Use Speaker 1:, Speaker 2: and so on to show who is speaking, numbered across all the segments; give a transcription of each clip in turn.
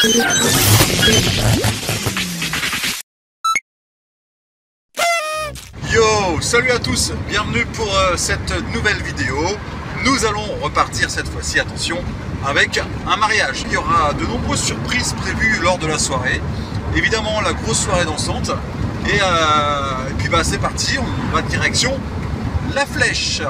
Speaker 1: Yo, salut à tous, bienvenue pour cette nouvelle vidéo. Nous allons repartir cette fois-ci, attention, avec un mariage. Il y aura de nombreuses surprises prévues lors de la soirée. Évidemment, la grosse soirée dansante. Et puis bah c'est parti, on va direction La Flèche.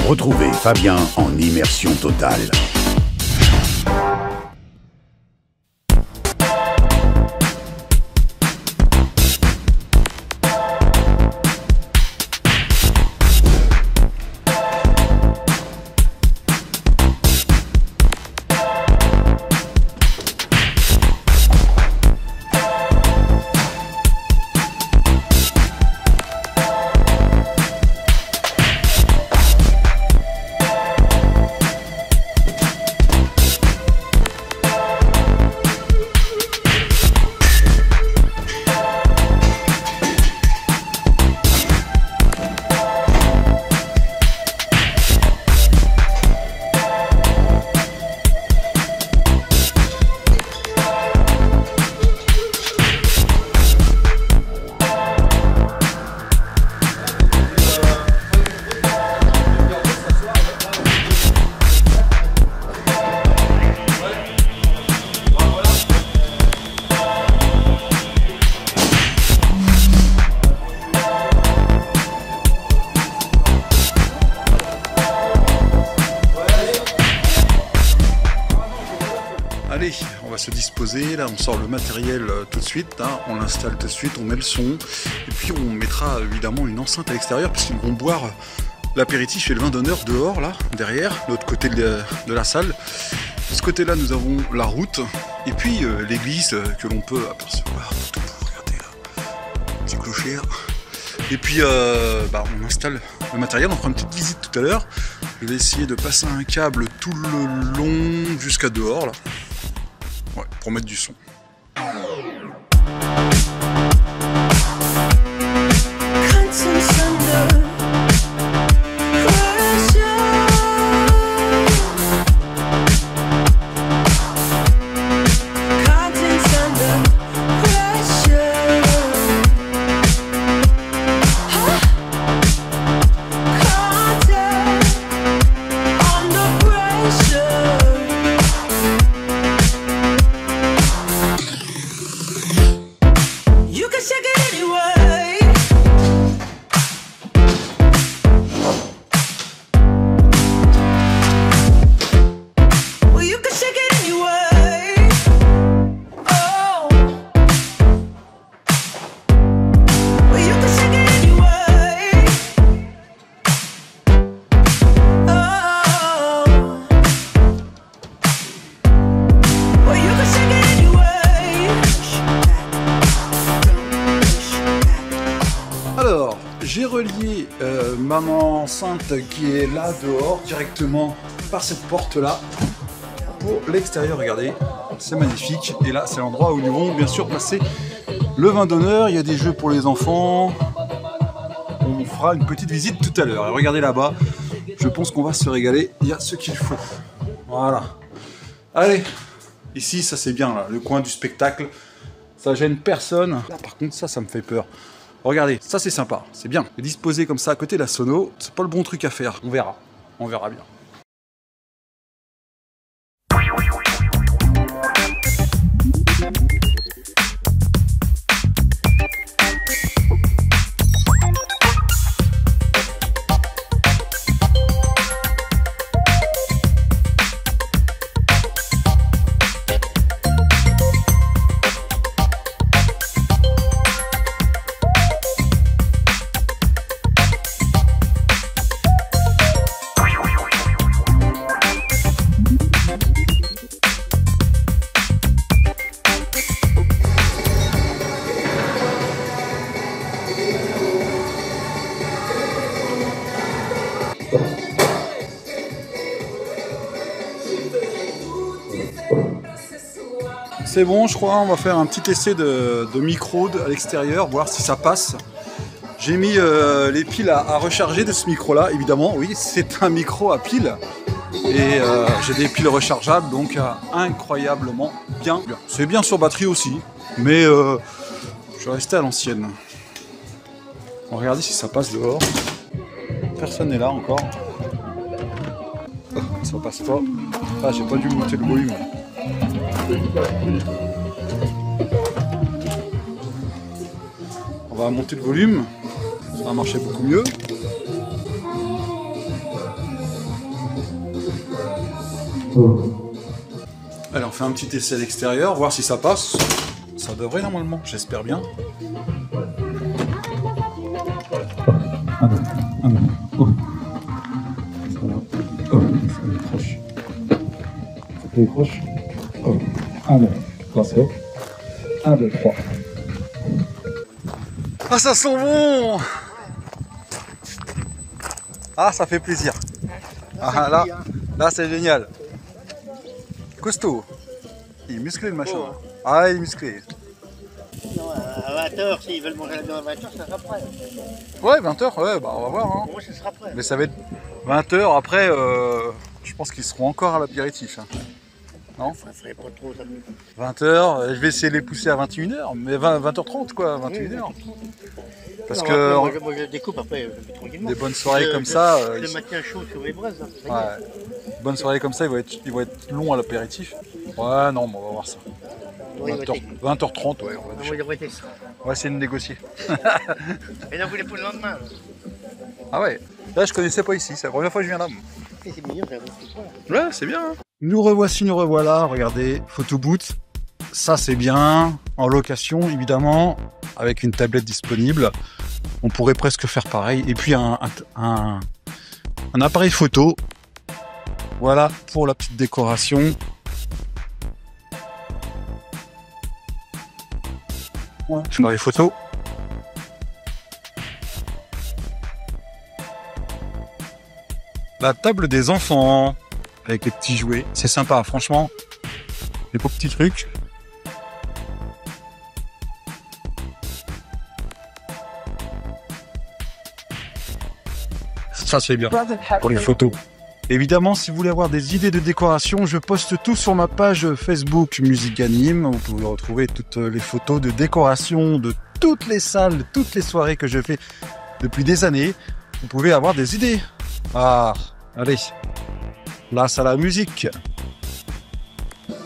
Speaker 2: Retrouvez Fabien en immersion totale.
Speaker 1: Allez, on va se disposer, là on sort le matériel tout de suite, hein, on l'installe tout de suite, on met le son, et puis on mettra évidemment une enceinte à l'extérieur, puisqu'ils vont boire l'apéritif et le vin d'honneur dehors, là, derrière, de l'autre côté de la salle. De ce côté-là, nous avons la route, et puis l'église que l'on peut apercevoir. Regardez là, petit clocher. Et puis on installe le matériel, on fera une petite visite tout à l'heure. Je vais essayer de passer un câble tout le long jusqu'à dehors, là. Ouais, pour mettre du son. J'ai relié maman enceinte qui est là dehors directement par cette porte là pour l'extérieur. Regardez, c'est magnifique. Et là c'est l'endroit où nous vont bien sûr passer le vin d'honneur. Il y a des jeux pour les enfants. On fera une petite visite tout à l'heure. Regardez là-bas, je pense qu'on va se régaler. Il y a ce qu'il faut. Voilà. Allez, ici ça c'est bien là, le coin du spectacle. Ça gêne personne. Là par contre ça me fait peur. Regardez, ça c'est sympa, c'est bien. Disposer comme ça à côté de la sono, c'est pas le bon truc à faire. On verra bien. C'est bon, je crois. On va faire un petit essai de micro à l'extérieur, voir si ça passe. J'ai mis les piles à recharger de ce micro-là, évidemment. Oui, c'est un micro à piles. Et j'ai des piles rechargeables, donc incroyablement bien. C'est bien sur batterie aussi, mais je vais rester à l'ancienne. On va regarder si ça passe dehors. Personne n'est là encore. Oh, ça passe pas. Ah, j'ai pas dû monter le volume. On va monter le volume. Ça va marcher beaucoup mieux. Alors on fait un petit essai à l'extérieur, voir si ça passe. Ça devrait normalement, j'espère bien. Ça est proche. 1, 2, 3, 1, 2, 3. Ah, ça sent bon! Ah, ça fait plaisir. Ah, là c'est génial. Costaud. Il est musclé le machin. Ah, il est musclé.
Speaker 3: Non, à 20h, s'ils veulent manger la viande à 20h, ça sera prêt.
Speaker 1: Ouais, 20h, ouais, bah on va voir. Hein.
Speaker 3: Pour moi, ça sera prêt.
Speaker 1: Mais ça va être 20h après, je pense qu'ils seront encore à l'apéritif. Hein. Non,
Speaker 3: ça ferait pas trop, ça.
Speaker 1: 20h, je vais essayer de les pousser à 21h, mais 20h30 quoi, 21h. Parce
Speaker 3: non,
Speaker 1: que
Speaker 3: après, moi, je découpe après, tranquillement.
Speaker 1: des bonnes soirées comme ça.
Speaker 3: Je le maintiens chaud sur les braises. Hein,
Speaker 1: ouais. Bonnes soirées comme ça, ils vont être longs à l'apéritif. Ouais, non, mais on va voir ça. 20h30, ouais. On va essayer de négocier.
Speaker 3: Et là, vous les pour le lendemain.
Speaker 1: Ah ouais, là je connaissais pas ici, c'est la première fois que je viens là.
Speaker 3: C'est mignon, ça va.
Speaker 1: Ouais, c'est bien. Hein. Nous revoici, nous revoilà. Regardez, photo boot. Ça c'est bien. En location, évidemment, avec une tablette disponible. On pourrait presque faire pareil. Et puis un appareil photo. Voilà pour la petite décoration. Ouais. Je fais les photos. La table des enfants avec les petits jouets, c'est sympa, franchement. Les beaux petits trucs. Ça c'est bien pour les photos. Évidemment, si vous voulez avoir des idées de décoration, je poste tout sur ma page Facebook Musique Anime. Vous pouvez retrouver toutes les photos de décoration de toutes les salles, de toutes les soirées que je fais depuis des années. Vous pouvez avoir des idées. Ah, allez, place à la musique.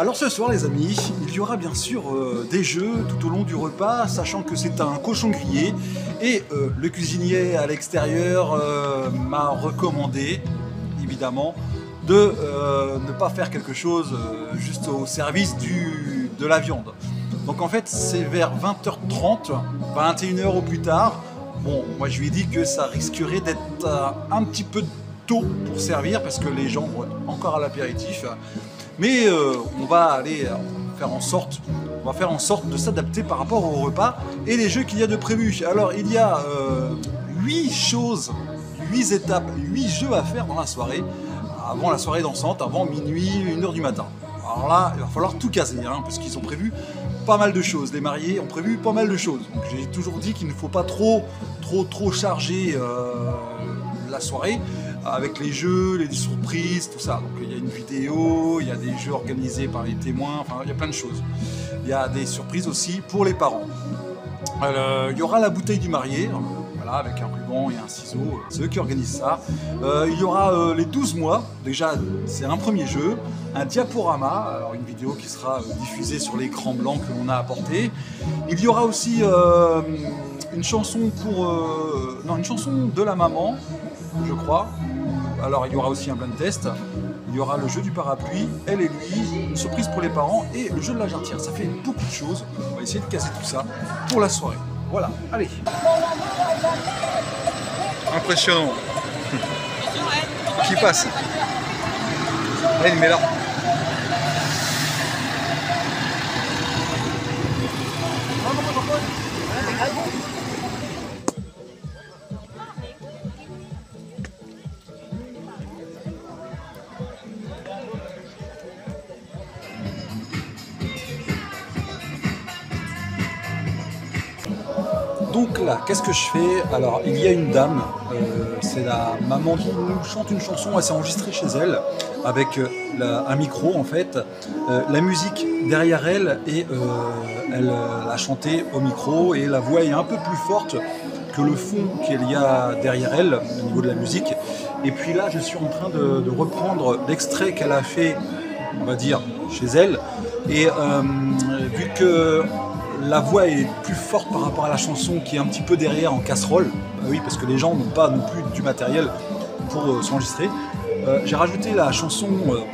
Speaker 1: Alors ce soir les amis, il y aura bien sûr des jeux tout au long du repas, sachant que c'est un cochon grillé et le cuisinier à l'extérieur m'a recommandé, évidemment, de ne pas faire quelque chose juste au service de la viande. Donc en fait c'est vers 20h30, 21h au plus tard. Bon, moi je lui ai dit que ça risquerait d'être un petit peu tôt pour servir parce que les gens vont être encore à l'apéritif. Mais on va aller faire en sorte de s'adapter par rapport au repas et les jeux qu'il y a de prévus. Alors il y a 8 choses, 8 étapes, 8 jeux à faire dans la soirée, avant la soirée dansante, avant minuit, 1h du matin. Alors là, il va falloir tout caser, hein, parce qu'ils ont prévu pas mal de choses. Les mariés ont prévu pas mal de choses. Donc j'ai toujours dit qu'il ne faut pas trop charger la soirée avec les jeux, les surprises, tout ça. Donc il y a une vidéo, il y a des jeux organisés par les témoins, enfin il y a plein de choses. Il y a des surprises aussi pour les parents. Il y aura la bouteille du marié, voilà, avec un ruban et un ciseau, c'est eux qui organisent ça. Il y aura les 12 mois, déjà c'est un premier jeu, un diaporama, alors une vidéo qui sera diffusée sur l'écran blanc que l'on a apporté. Il y aura aussi une chanson une chanson de la maman, je crois. Alors il y aura aussi un blind test, il y aura le jeu du parapluie, elle et lui, une surprise pour les parents et le jeu de la jarretière. Ça fait beaucoup de choses, on va essayer de caser tout ça pour la soirée. Voilà, allez. Impressionnant. Qui passe? Allez, il met là. Donc là, qu'est-ce que je fais? Alors, il y a une dame, c'est la maman qui nous chante une chanson, elle s'est enregistrée chez elle, avec un micro en fait, la musique derrière elle, et elle a chanté au micro, et la voix est un peu plus forte que le fond qu'il y a derrière elle, au niveau de la musique. Et puis là, je suis en train de reprendre l'extrait qu'elle a fait, on va dire, chez elle, et vu que la voix est plus forte par rapport à la chanson qui est un petit peu derrière en casserole, bah oui, parce que les gens n'ont pas non plus du matériel pour s'enregistrer. J'ai rajouté la chanson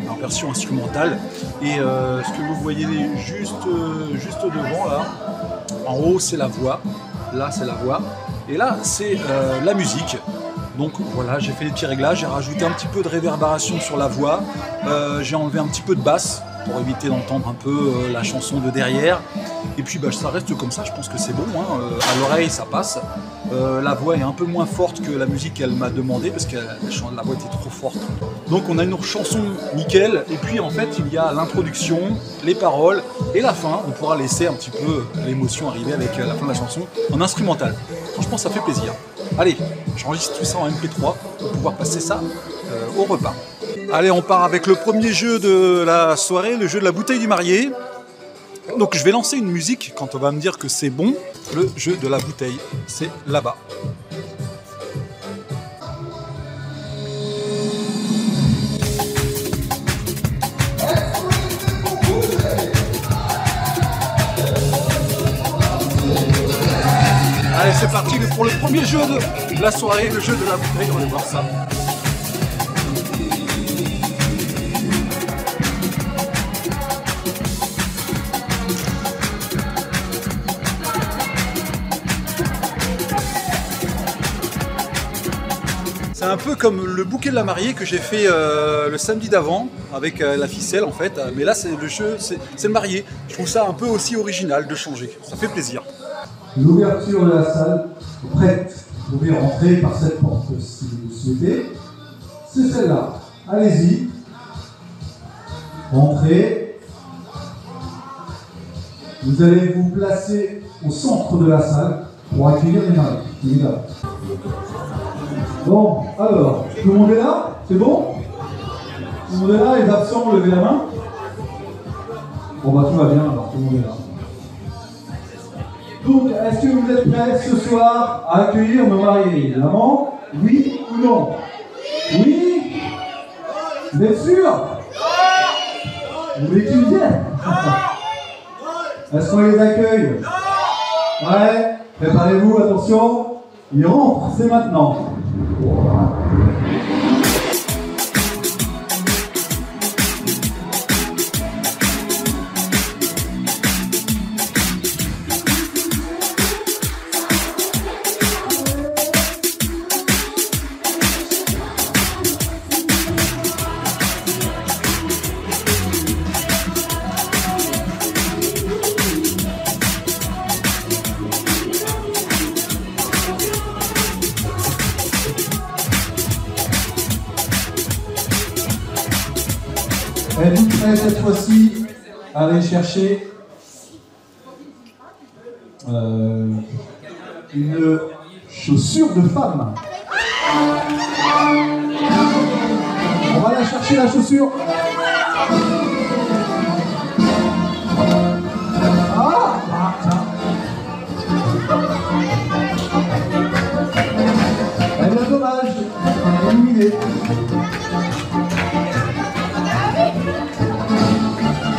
Speaker 1: en version instrumentale, et ce que vous voyez juste devant là, en haut c'est la voix, là c'est la voix, et là c'est la musique. Donc voilà, j'ai fait les petits réglages, j'ai rajouté un petit peu de réverbération sur la voix, j'ai enlevé un petit peu de basse pour éviter d'entendre un peu la chanson de derrière. Et puis ça reste comme ça, je pense que c'est bon, hein. À l'oreille ça passe. La voix est un peu moins forte que la musique qu'elle m'a demandé parce que la voix était trop forte. Donc on a une chanson nickel, et puis en fait il y a l'introduction, les paroles et la fin. On pourra laisser un petit peu l'émotion arriver avec la fin de la chanson en instrumental. Franchement ça fait plaisir. Allez, j'enregistre tout ça en MP3 pour pouvoir passer ça au repas. Allez, on part avec le premier jeu de la soirée, le jeu de la bouteille du marié. Donc je vais lancer une musique quand on va me dire que c'est bon. Le jeu de la bouteille, c'est là-bas. Allez, c'est parti pour le premier jeu de la soirée, le jeu de la bouteille, on va voir ça. C'est un peu comme le bouquet de la mariée que j'ai fait le samedi d'avant avec la ficelle en fait, mais là c'est le jeu, c'est le marié. Je trouve ça un peu aussi original de changer, ça fait plaisir.
Speaker 4: L'ouverture de la salle est prête. Vous pouvez rentrer par cette porte si vous le souhaitez. C'est celle-là. Allez-y. Entrez. Vous allez vous placer au centre de la salle pour accueillir les mariés, évidemment. Bon, alors, tout le monde est là? C'est bon? Tout le monde est là? Les absents, levez la main. Bon bah tout va bien, alors tout le monde est là. Donc, est-ce que vous êtes prêts ce soir à accueillir nos mariés, évidemment? Oui ou non? Oui? Vous êtes sûr? Vous voulez qu'ils viennent? Est-ce qu'on les accueille? Ouais, préparez-vous, attention. Ils rentrent, c'est maintenant. Êtes-vous prêts cette fois-ci à aller chercher une chaussure de femme? On va aller chercher la chaussure. Eh bien dommage, éliminé.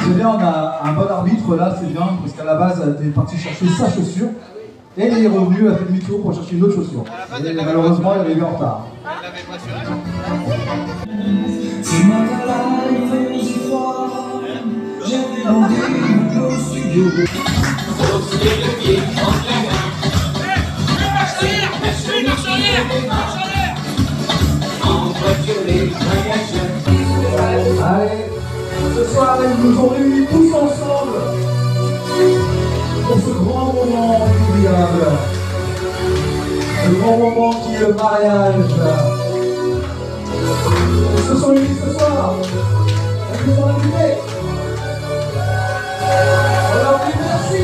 Speaker 4: C'est bien, on a un bon arbitre là, c'est bien, parce qu'à la base, elle était partie chercher sa chaussure, et elle est revenue, elle a fait demi-tour pour chercher une autre chaussure. Et malheureusement, elle est arrivée en retard.
Speaker 5: Ce matin-là, il fait si froid, j'avais envie de au studio.
Speaker 4: Allez, ce soir, ils nous ont réunis tous ensemble pour ce grand moment inoubliable. Ce grand moment qui est le mariage. Ils se sont réunis ce soir. Ils nous ont invités. On leur dit merci.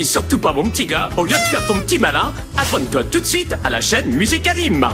Speaker 6: t'ennuie surtout pas, mon petit gars. Au lieu de faire ton petit malin, abonne-toi tout de suite à la chaîne Musique Anime.